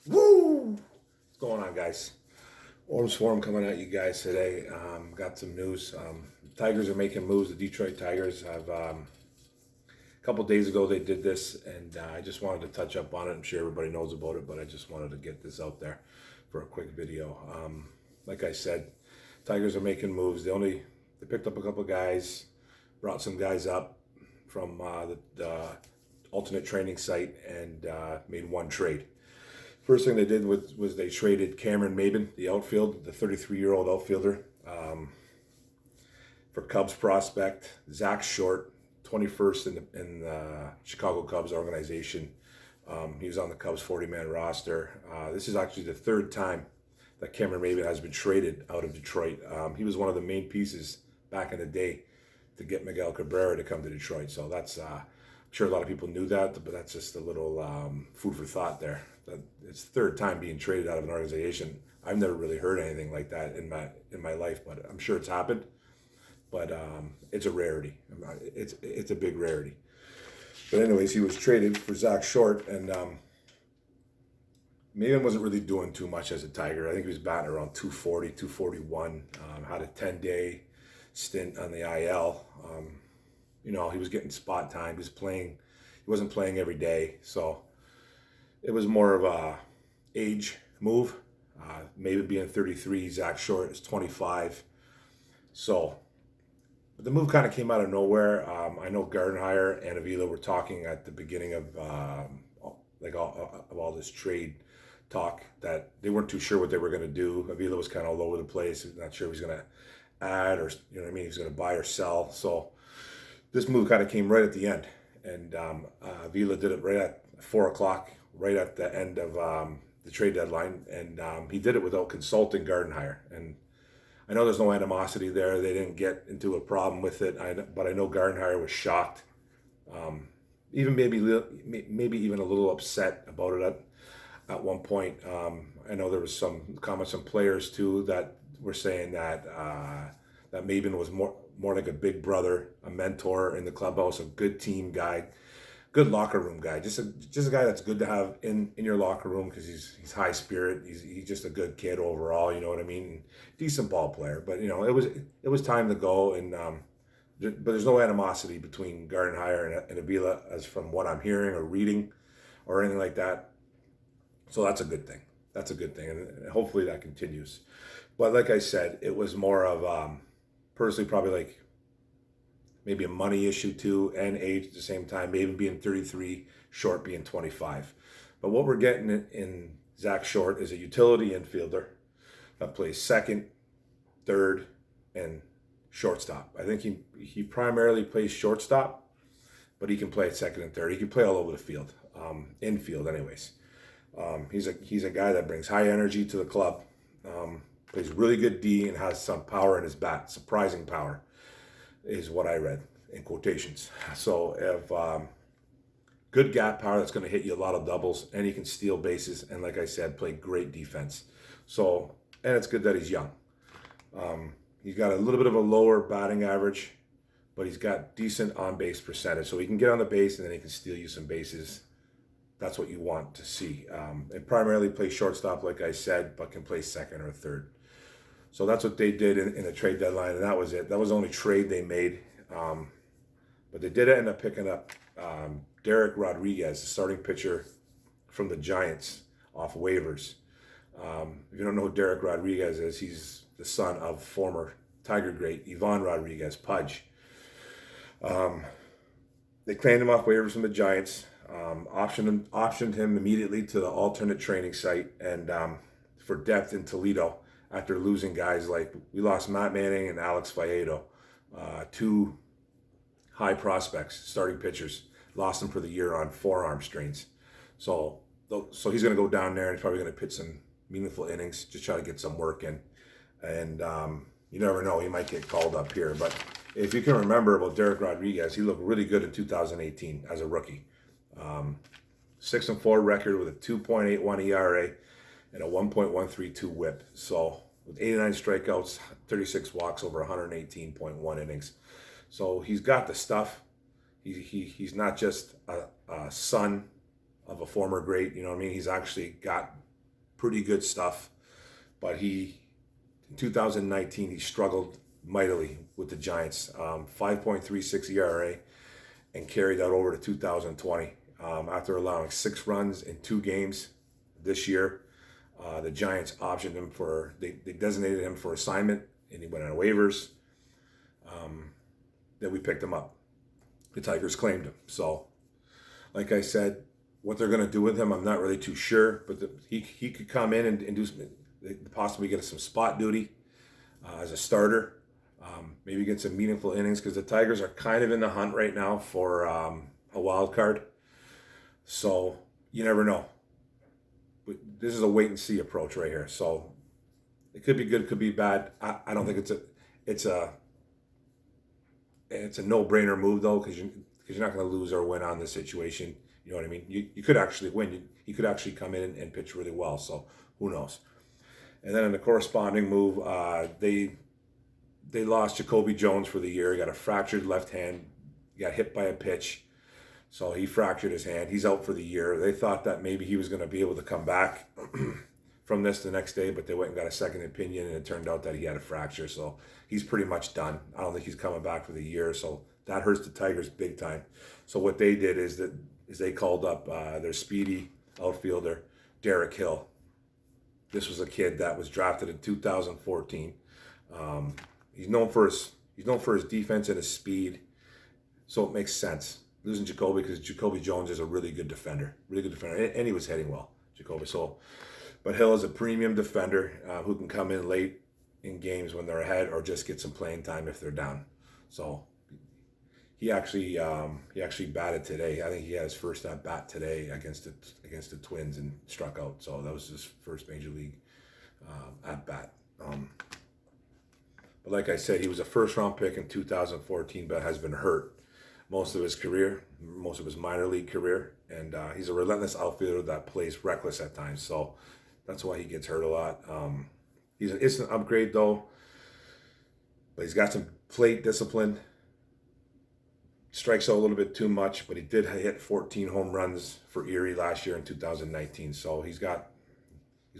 Woo! What's going on, guys? Orm Swarm coming at you guys today. Got some news. Tigers are making moves. The Detroit Tigers have, a couple days ago, they did this, and I just wanted to touch up on it. I'm sure everybody knows about it, but I just wanted to get this out there for a quick video. Like I said, Tigers are making moves. They picked up a couple guys, brought some guys up from the alternate training site, and made one trade. First thing they did was they traded Cameron Maybin, the outfield, the 33-year-old outfielder, for Cubs prospect Zach Short, 21st in the Chicago Cubs organization. He was on the Cubs 40-man roster. This is actually the third time that Cameron Maybin has been traded out of Detroit. He was one of the main pieces back in the day to get Miguel Cabrera to come to Detroit. So that's I'm sure a lot of people knew that, but that's just a little food for thought there. That it's the third time being traded out of an organization. I've never really heard anything like that in my life, but I'm sure it's happened. But it's a rarity. It's a big rarity. But anyways, he was traded for Zach Short, and Maybin wasn't really doing too much as a Tiger. I think he was batting around 240, 241. Had a 10-day stint on the IL. He was getting spot time. He was playing. He wasn't playing every day, so it was more of a age move. Maybe being 33, Zach Short is 25. So, but the move kind of came out of nowhere. I know Gardenhire and Avila were talking at the beginning of all this trade talk that they weren't too sure what they were going to do. Avila was kind of all over the place, not sure if he was going to add or he was going to buy or sell. So this move kind of came right at the end, and Avila did it right at 4 o'clock, right at the end of the trade deadline, and he did it without consulting Gardenhire. And I know there's no animosity there. They didn't get into a problem with it, but I know Gardenhire was shocked, even maybe even a little upset about it at one point. I know there was some comments from players too that were saying that that Maybin was more like a big brother, a mentor in the clubhouse, a good team guy, good locker room guy, just a guy that's good to have in your locker room because he's high spirit. He's just a good kid overall. You know what I mean? Decent ball player, but it was time to go. And but there's no animosity between Gardenhire and Avila, as from what I'm hearing or reading, or anything like that. So that's a good thing. That's a good thing, and hopefully that continues. But like I said, it was more of personally probably like maybe a money issue too, and age at the same time. Maybe being 33, Short being 25. But what we're getting in Zach Short is a utility infielder that plays second, third, and shortstop. I think he primarily plays shortstop, but he can play at second and third. He can play all over the field, infield, anyways. He's a guy that brings high energy to the club. Plays really good D and has some power in his bat. Surprising power is what I read in quotations. So if good gap power that's going to hit you a lot of doubles, and he can steal bases, and like I said, play great defense. So, and it's good that he's young. He's got a little bit of a lower batting average, but he's got decent on-base percentage. So he can get on the base, and then he can steal you some bases. That's what you want to see. And primarily plays shortstop, like I said, but can play second or third. So that's what they did in the trade deadline, and that was it. That was the only trade they made. But they did end up picking up Derek Rodriguez, the starting pitcher from the Giants, off waivers. If you don't know who Derek Rodriguez is, he's the son of former Tiger great Ivan Rodriguez, Pudge. They claimed him off waivers from the Giants, optioned him immediately to the alternate training site, and for depth in Toledo, after losing guys like, we lost Matt Manning and Alex Faedo, two high prospects, starting pitchers. Lost them for the year on forearm strains. So he's going to go down there and he's probably going to pitch some meaningful innings, just try to get some work in. And you never know, he might get called up here. But if you can remember about Derek Rodriguez, he looked really good in 2018 as a rookie. 6-4 record with a 2.81 ERA and a 1.132 WHIP. So with 89 strikeouts, 36 walks over 118.1 innings. So he's got the stuff. He's not just a son of a former great, you know what I mean? He's actually got pretty good stuff. But in 2019, he struggled mightily with the Giants. 5.36 ERA, and carried that over to 2020 after allowing 6 runs in 2 games this year. The Giants optioned him they designated him for assignment, and he went on waivers. Then we picked him up. The Tigers claimed him. So, like I said, what they're going to do with him, I'm not really too sure. But he could come in and do possibly get some spot duty as a starter. Maybe get some meaningful innings, because the Tigers are kind of in the hunt right now for a wild card. So you never know. But this is a wait and see approach right here. So it could be good, could be bad. I don't think it's a no brainer move though, because you're not going to lose or win on this situation. You know what I mean? You could actually win. He could actually come in and pitch really well. So who knows? And then in the corresponding move, they lost Jacoby Jones for the year. He got a fractured left hand. He got hit by a pitch. So he fractured his hand. He's out for the year. They thought that maybe he was going to be able to come back from this the next day, but they went and got a second opinion, and it turned out that he had a fracture. So he's pretty much done. I don't think he's coming back for the year. So that hurts the Tigers big time. So what they did is they called up their speedy outfielder, Derek Hill. This was a kid that was drafted in 2014. He's known for his defense and his speed, so it makes sense losing Jacoby, because Jacoby Jones is a really good defender, and he was hitting well, Jacoby. So, but Hill is a premium defender who can come in late in games when they're ahead, or just get some playing time if they're down. So he actually batted today. I think he had his first at bat today against the Twins and struck out. So that was his first major league at bat. But like I said, he was a first-round pick in 2014, but has been hurt most of his career, most of his minor league career. And he's a relentless outfielder that plays reckless at times. So that's why he gets hurt a lot. He's an instant upgrade, though. But he's got some plate discipline. Strikes out a little bit too much, but he did hit 14 home runs for Erie last year in 2019. So he's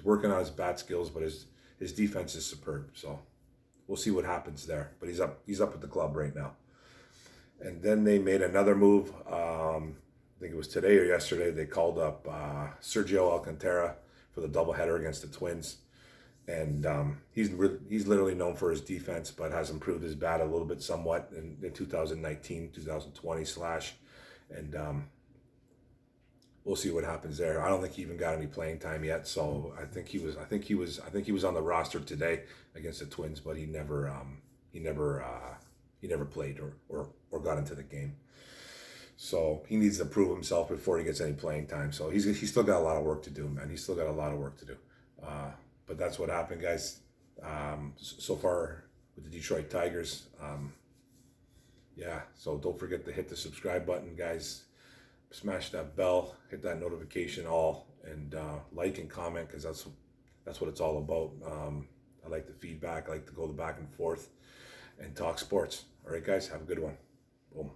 working on his bat skills, but his defense is superb. So we'll see what happens there. But he's up at the club right now. And then they made another move. I think it was today or yesterday. They called up Sergio Alcantara for the doubleheader against the Twins. And he's literally known for his defense, but has improved his bat a little bit somewhat in 2019, 2020 / and we'll see what happens there. I don't think he even got any playing time yet, so I think he was on the roster today against the Twins, but he never played or got into the game. So he needs to prove himself before he gets any playing time. So he's still got a lot of work to do, man. He's still got a lot of work to do. But that's what happened, guys. So far with the Detroit Tigers. So don't forget to hit the subscribe button, guys. Smash that bell, hit that notification all, and like and comment, because that's what it's all about. I like the feedback. I like to go back and forth and talk sports. All right, guys, have a good one. Boom.